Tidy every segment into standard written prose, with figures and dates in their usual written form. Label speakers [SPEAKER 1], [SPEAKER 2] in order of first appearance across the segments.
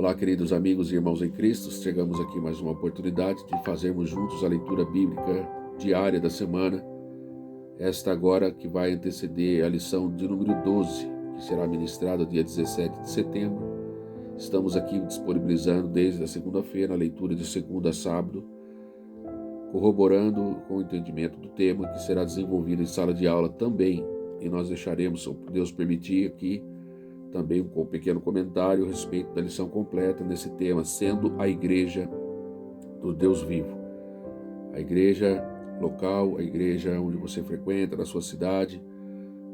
[SPEAKER 1] Olá, queridos amigos e irmãos em Cristo, chegamos aqui mais uma oportunidade de fazermos juntos a leitura bíblica diária da semana, esta agora que vai anteceder a lição de número 12, que será ministrada dia 17 de setembro. Estamos aqui disponibilizando desde a segunda-feira a leitura de segunda a sábado, corroborando com o entendimento do tema que será desenvolvido em sala de aula também, e nós deixaremos, se Deus permitir, aqui também um pequeno comentário a respeito da lição completa nesse tema, sendo a igreja do Deus vivo. A igreja local, a igreja onde você frequenta, na sua cidade,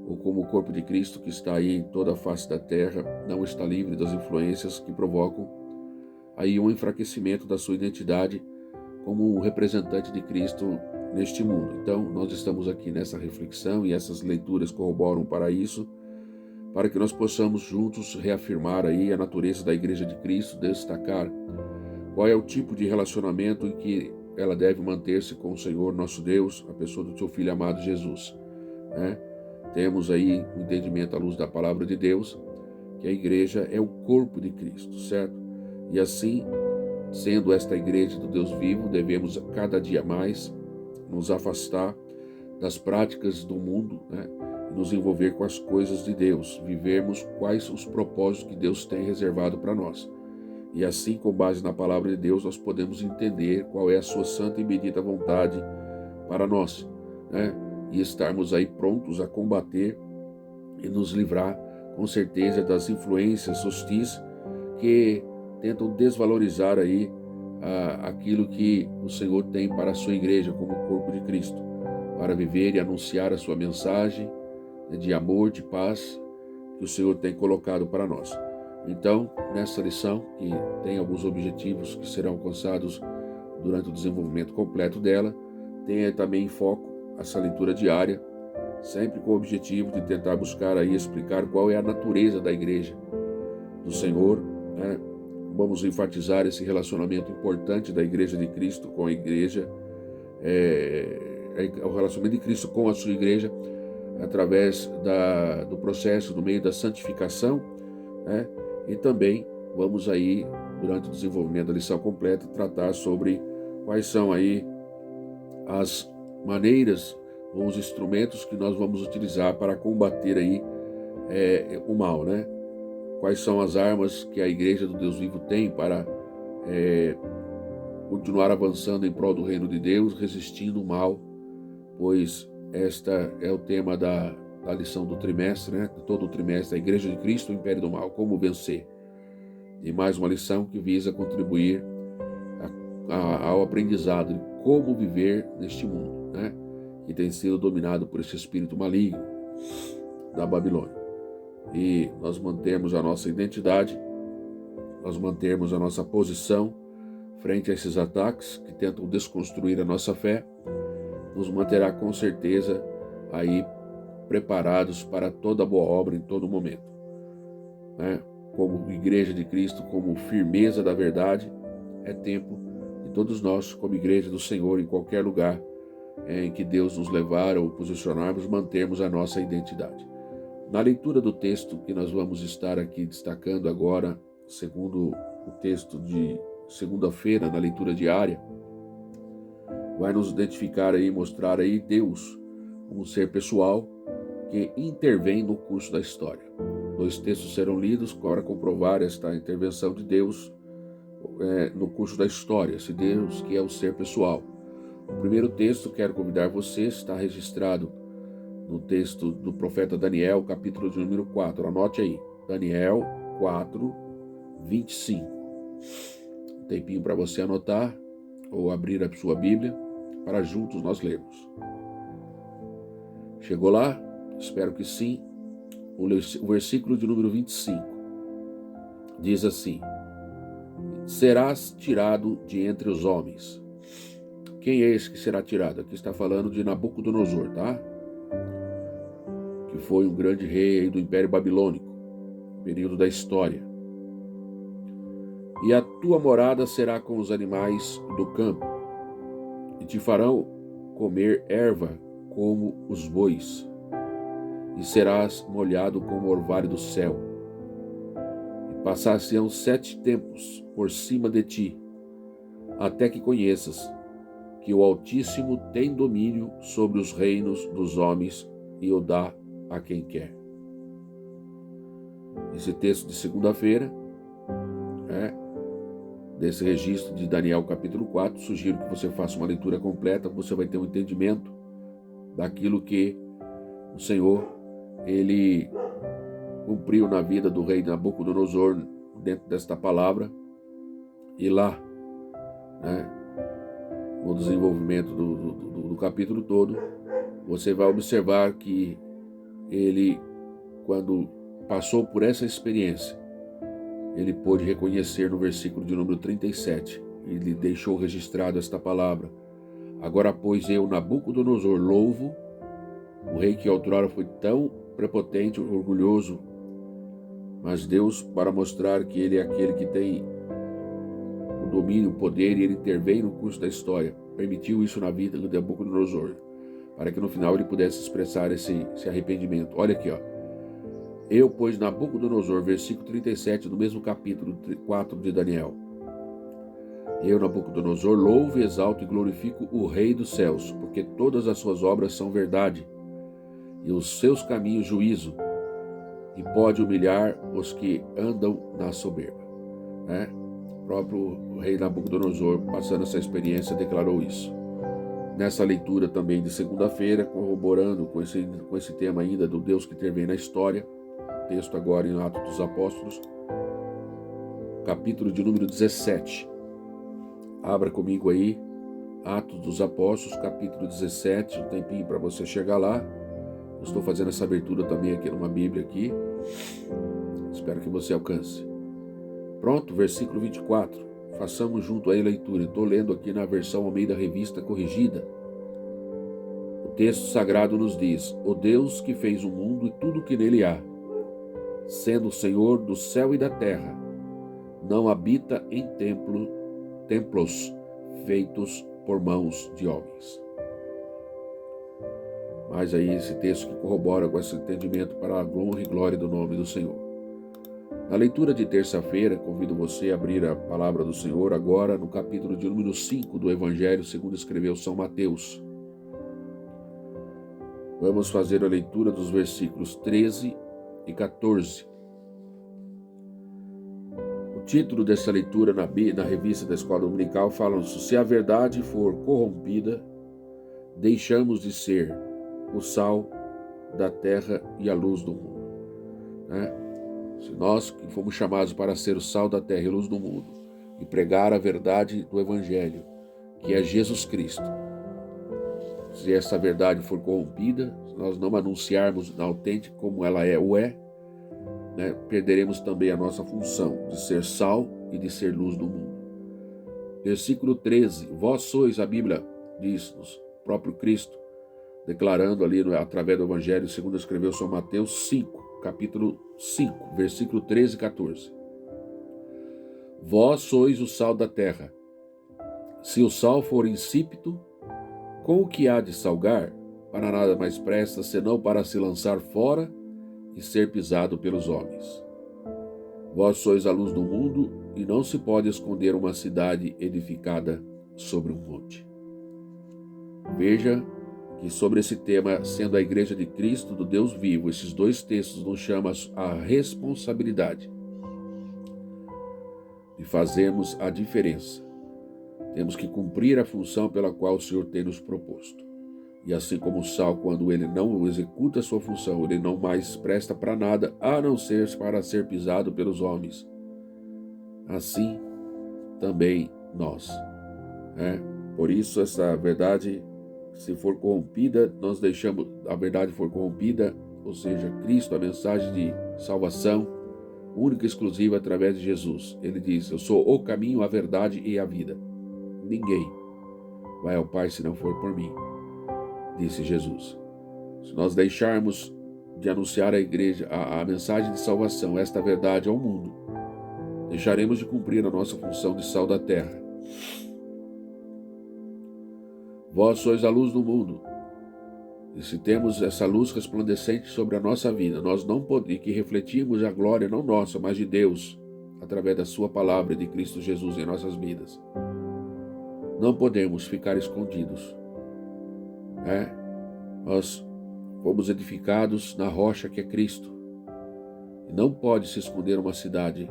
[SPEAKER 1] ou como o corpo de Cristo que está aí em toda a face da terra, não está livre das influências que provocam aí um enfraquecimento da sua identidade como um representante de Cristo neste mundo. Então, nós estamos aqui nessa reflexão e essas leituras corroboram para isso, para que nós possamos juntos reafirmar aí a natureza da Igreja de Cristo, destacar qual é o tipo de relacionamento em que ela deve manter-se com o Senhor nosso Deus, a pessoa do seu Filho amado Jesus. Temos aí o entendimento à luz da palavra de Deus, que a Igreja é o corpo de Cristo, certo? E assim, sendo esta Igreja do Deus vivo, devemos cada dia mais nos afastar das práticas do mundo, nos envolver com as coisas de Deus, vivermos quais os propósitos que Deus tem reservado para nós. E assim, com base na palavra de Deus, nós podemos entender qual é a sua santa e bendita vontade para nós, e estarmos aí prontos a combater e nos livrar, com certeza, das influências hostis que tentam desvalorizar aí aquilo que o Senhor tem para a sua igreja como corpo de Cristo, para viver e anunciar a sua mensagem de amor, de paz, que o Senhor tem colocado para nós. Então, nessa lição, que tem alguns objetivos que serão alcançados durante o desenvolvimento completo dela, tenha também em foco essa leitura diária, sempre com o objetivo de tentar buscar aí explicar qual é a natureza da igreja do Senhor, Vamos enfatizar esse relacionamento importante da igreja de Cristo com a igreja, o relacionamento de Cristo com a sua igreja, através do processo, do meio da santificação, e também vamos aí, durante o desenvolvimento da lição completa, tratar sobre quais são aí as maneiras ou os instrumentos que nós vamos utilizar para combater aí o mal, Quais são as armas que a igreja do Deus vivo tem para continuar avançando em prol do reino de Deus, resistindo o mal, pois esta é o tema da lição do trimestre, de todo o trimestre, a Igreja de Cristo, o Império do Mal, como vencer. E mais uma lição que visa contribuir ao aprendizado de como viver neste mundo, que tem sido dominado por esse espírito maligno da Babilônia. E nós mantermos a nossa identidade, nós mantermos a nossa posição frente a esses ataques que tentam desconstruir a nossa fé, nos manterá com certeza aí preparados para toda boa obra em todo momento. Como igreja de Cristo, como firmeza da verdade, é tempo de todos nós, como igreja do Senhor, em qualquer lugar em que Deus nos levar ou posicionarmos, mantermos a nossa identidade. Na leitura do texto que nós vamos estar aqui destacando agora, segundo o texto de segunda-feira, na leitura diária, vai nos identificar aí, mostrar aí Deus como um ser pessoal que intervém no curso da história. 2 textos serão lidos para comprovar esta intervenção de Deus no curso da história, esse Deus que é o ser pessoal. O primeiro texto, quero convidar você, está registrado no texto do profeta Daniel, capítulo de número 4. Anote aí, Daniel 4, 25. Um tempinho para você anotar ou abrir a sua Bíblia para juntos nós lermos. Chegou lá? Espero que sim. O versículo de número 25 diz assim: serás tirado de entre os homens. Quem é esse que será tirado? Aqui está falando de Nabucodonosor, que foi um grande rei do Império Babilônico, período da história. E a tua morada será com os animais do campo, e te farão comer erva como os bois, e serás molhado como o orvalho do céu. E Passar-se-ão 7 tempos por cima de ti, até que conheças que o Altíssimo tem domínio sobre os reinos dos homens e o dá a quem quer. Esse texto de segunda-feira, desse registro de Daniel capítulo 4, sugiro que você faça uma leitura completa, você vai ter um entendimento daquilo que o Senhor, ele cumpriu na vida do rei Nabucodonosor dentro desta palavra, e lá, no desenvolvimento do capítulo todo, você vai observar que ele, quando passou por essa experiência, ele pôde reconhecer no versículo de número 37, ele deixou registrado esta palavra: agora, pois, eu, Nabucodonosor, louvo o rei que outrora foi tão prepotente, orgulhoso, mas Deus, para mostrar que ele é aquele que tem o domínio, o poder, e ele intervém no curso da história, permitiu isso na vida de Nabucodonosor, para que no final ele pudesse expressar esse arrependimento. Olha aqui, eu, pois, Nabucodonosor, versículo 37, do mesmo capítulo 4 de Daniel. Eu, Nabucodonosor, louvo, exalto e glorifico o Rei dos céus, porque todas as suas obras são verdade, e os seus caminhos juízo, e pode humilhar os que andam na soberba. O próprio rei Nabucodonosor, passando essa experiência, declarou isso. Nessa leitura também de segunda-feira, corroborando com esse tema ainda do Deus que intervém na história, texto agora em Atos dos Apóstolos, capítulo de número 17. Abra comigo aí, Atos dos Apóstolos, capítulo 17, um tempinho para você chegar lá. Eu estou fazendo essa abertura também aqui numa Bíblia aqui. Espero que você alcance. Pronto, versículo 24. Façamos junto aí a leitura. Estou lendo aqui na versão Almeida Revista Corrigida. O texto sagrado nos diz: o Deus que fez o mundo e tudo que nele há, sendo o Senhor do céu e da terra, não habita em templos feitos por mãos de homens. Mas aí esse texto que corrobora com esse entendimento para a honra e glória do nome do Senhor. Na leitura de terça-feira, convido você a abrir a palavra do Senhor agora no capítulo de número 5 do Evangelho segundo escreveu São Mateus. Vamos fazer a leitura dos versículos 13 e 14. O título dessa leitura na revista da Escola Dominical fala: se a verdade for corrompida, deixamos de ser o sal da terra e a luz do mundo. Se nós que fomos chamados para ser o sal da terra e a luz do mundo e pregar a verdade do Evangelho, que é Jesus Cristo, se essa verdade for corrompida, se nós não anunciarmos na autêntica como ela é, perderemos também a nossa função de ser sal e de ser luz do mundo. Versículo 13, vós sois, a Bíblia diz-nos, o próprio Cristo, declarando ali através do Evangelho segundo escreveu São Mateus 5, capítulo 5, versículo 13 e 14. Vós sois o sal da terra. Se o sal for insípido, com o que há de salgar? Para nada mais presta, senão para se lançar fora e ser pisado pelos homens. Vós sois a luz do mundo, e não se pode esconder uma cidade edificada sobre um monte. Veja que sobre esse tema, sendo a Igreja de Cristo, do Deus vivo, esses dois textos nos chamam a responsabilidade de fazermos a diferença. Temos que cumprir a função pela qual o Senhor tem nos proposto. E assim como o sal, quando ele não executa a sua função, ele não mais presta para nada, a não ser para ser pisado pelos homens. Assim também nós. Por isso essa verdade, se for corrompida, nós deixamos, a verdade for corrompida, ou seja, Cristo, a mensagem de salvação, única e exclusiva através de Jesus. Ele diz: eu sou o caminho, a verdade e a vida. Ninguém vai ao Pai se não for por mim, disse Jesus. Se nós deixarmos de anunciar à igreja a mensagem de salvação, esta verdade ao mundo, deixaremos de cumprir a nossa função de sal da terra. Vós sois a luz do mundo. E se temos essa luz resplandecente sobre a nossa vida, nós não podemos, e que refletimos a glória não nossa, mas de Deus, através da sua palavra de Cristo Jesus em nossas vidas. Não podemos ficar escondidos. Nós fomos edificados na rocha que é Cristo. E não pode se esconder uma cidade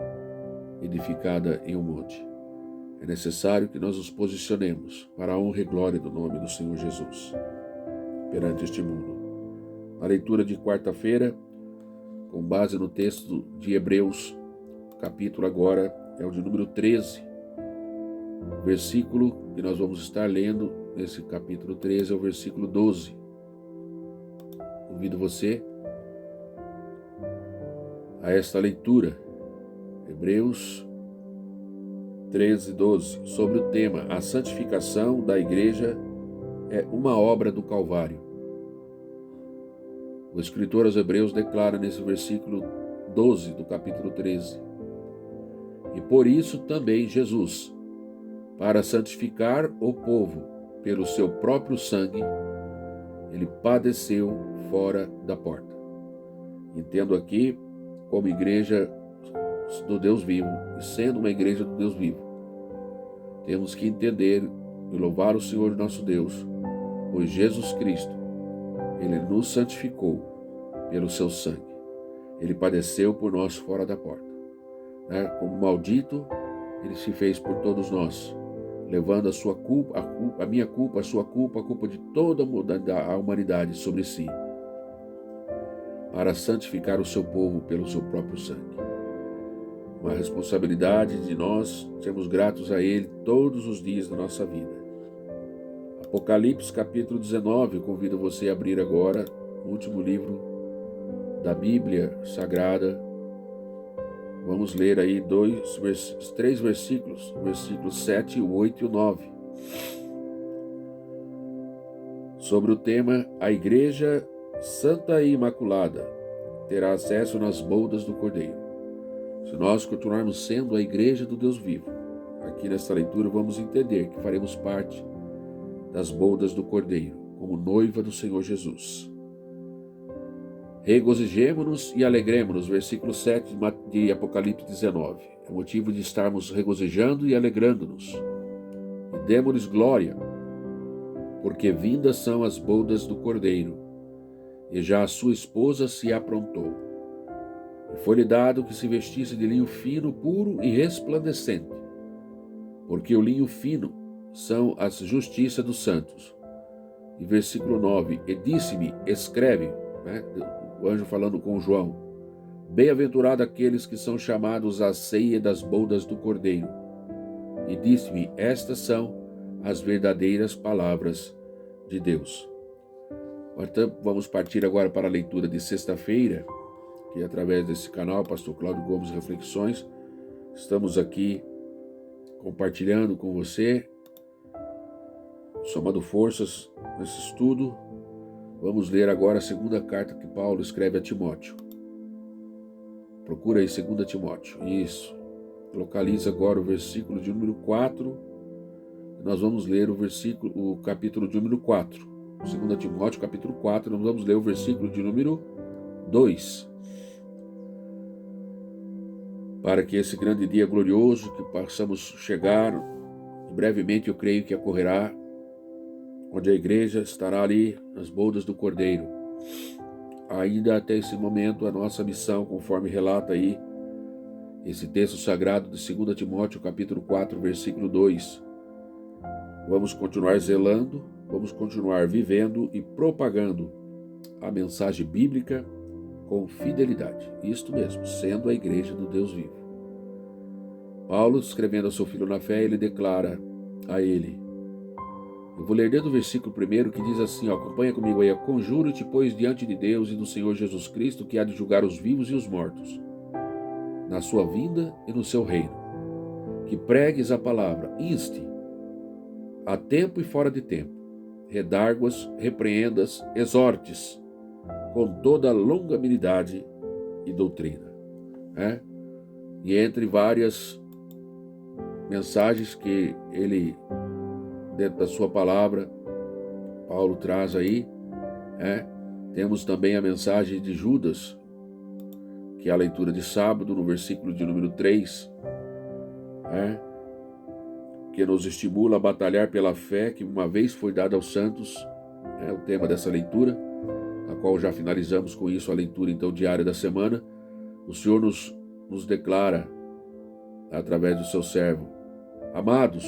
[SPEAKER 1] edificada em um monte. É necessário que nós nos posicionemos para a honra e glória do nome do Senhor Jesus perante este mundo. A leitura de quarta-feira, com base no texto de Hebreus, capítulo agora é o de número 13. O versículo que nós vamos estar lendo nesse capítulo 13 é o versículo 12. Convido você a esta leitura. Hebreus 13, 12, sobre o tema: a santificação da igreja é uma obra do Calvário. O escritor aos Hebreus declara nesse versículo 12 do capítulo 13: e por isso também Jesus, para santificar o povo pelo seu próprio sangue, ele padeceu fora da porta. Entendo aqui como igreja do Deus vivo, e sendo uma igreja do Deus vivo, temos que entender e louvar o Senhor nosso Deus, pois Jesus Cristo, ele nos santificou pelo seu sangue. Ele padeceu por nós fora da porta. Como maldito, ele se fez por todos nós, levando a sua culpa, a minha culpa, a sua culpa, a culpa de toda a humanidade sobre si, para santificar o seu povo pelo seu próprio sangue. Uma responsabilidade de nós sermos gratos a Ele todos os dias da nossa vida. Apocalipse capítulo 19, eu convido você a abrir agora o último livro da Bíblia Sagrada. Vamos ler aí três versículos, versículos 7, o 8 e o 9. Sobre o tema: a Igreja Santa e Imaculada terá acesso nas bodas do Cordeiro. Se nós continuarmos sendo a igreja do Deus vivo, aqui nesta leitura vamos entender que faremos parte das bodas do Cordeiro, como noiva do Senhor Jesus. Regozijemo-nos e alegremo-nos, versículo 7 de Apocalipse 19. É motivo de estarmos regozijando e alegrando-nos. E demo-lhes glória, porque vindas são as bodas do Cordeiro, e já a sua esposa se aprontou. E foi-lhe dado que se vestisse de linho fino, puro e resplandecente, porque o linho fino são a justiça dos santos. E versículo 9, e disse-me, escreve, o anjo falando com João, bem-aventurado aqueles que são chamados à ceia das bodas do Cordeiro. E disse-me, estas são as verdadeiras palavras de Deus. Portanto, vamos partir agora para a leitura de sexta-feira, que através desse canal, Pastor Cláudio Gomes Reflexões, estamos aqui compartilhando com você, somando forças nesse estudo. Vamos ler agora a segunda carta que Paulo escreve a Timóteo. Procura aí 2 Timóteo, isso. Localiza agora o versículo de número 4. Nós vamos ler o capítulo de número 4. 2 Timóteo, capítulo 4, nós vamos ler o versículo de número 2. Para que esse grande dia glorioso que possamos chegar, brevemente eu creio que ocorrerá, onde a igreja estará ali nas bodas do Cordeiro. Ainda até esse momento a nossa missão, conforme relata aí esse texto sagrado de 2 Timóteo, capítulo 4, versículo 2. Vamos continuar zelando, vamos continuar vivendo e propagando a mensagem bíblica com fidelidade. Isto mesmo, sendo a igreja do Deus vivo. Paulo, escrevendo ao seu filho na fé, ele declara a ele. Eu vou ler desde o versículo 1 que diz assim, acompanha comigo aí. Conjuro-te, pois, diante de Deus e do Senhor Jesus Cristo, que há de julgar os vivos e os mortos, na sua vinda e no seu reino, que pregues a palavra, inste, a tempo e fora de tempo, redarguas, repreendas, exortes, com toda longanimidade e doutrina. E entre várias mensagens que ele, dentro da sua palavra, Paulo traz aí, temos também a mensagem de Judas, que é a leitura de sábado, no versículo de número 3, que nos estimula a batalhar pela fé que uma vez foi dada aos santos, é o tema dessa leitura, a qual já finalizamos com isso a leitura então diária da semana. O Senhor nos declara, através do seu servo: amados,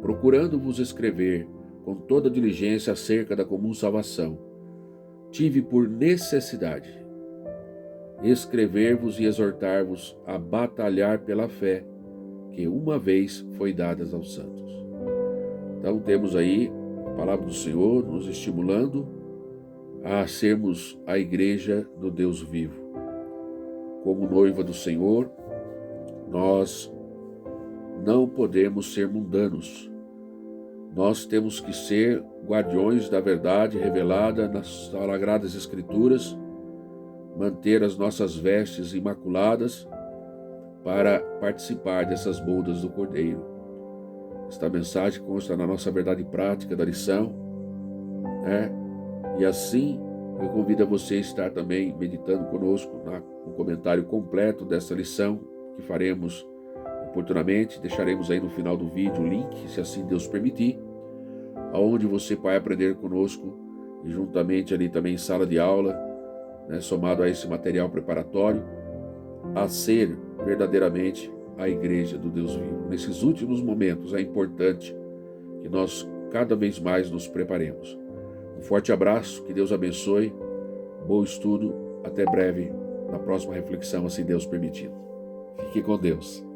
[SPEAKER 1] procurando vos escrever com toda diligência acerca da comum salvação, tive por necessidade escrever-vos e exortar-vos a batalhar pela fé que uma vez foi dada aos santos. Então temos aí a palavra do Senhor nos estimulando a sermos a igreja do Deus vivo. Como noiva do Senhor, nós não podemos ser mundanos. Nós temos que ser guardiões da verdade revelada nas sagradas Escrituras, manter as nossas vestes imaculadas para participar dessas bodas do Cordeiro. Esta mensagem consta na nossa verdade prática da lição, E assim eu convido a você a estar também meditando conosco no comentário completo dessa lição que faremos oportunamente. Deixaremos aí no final do vídeo o link, se assim Deus permitir, aonde você vai aprender conosco e juntamente ali também em sala de aula, somado a esse material preparatório, a ser verdadeiramente a igreja do Deus vivo. Nesses últimos momentos é importante que nós cada vez mais nos preparemos. Um forte abraço, que Deus abençoe, bom estudo, até breve na próxima reflexão, assim Deus permitindo. Fique com Deus.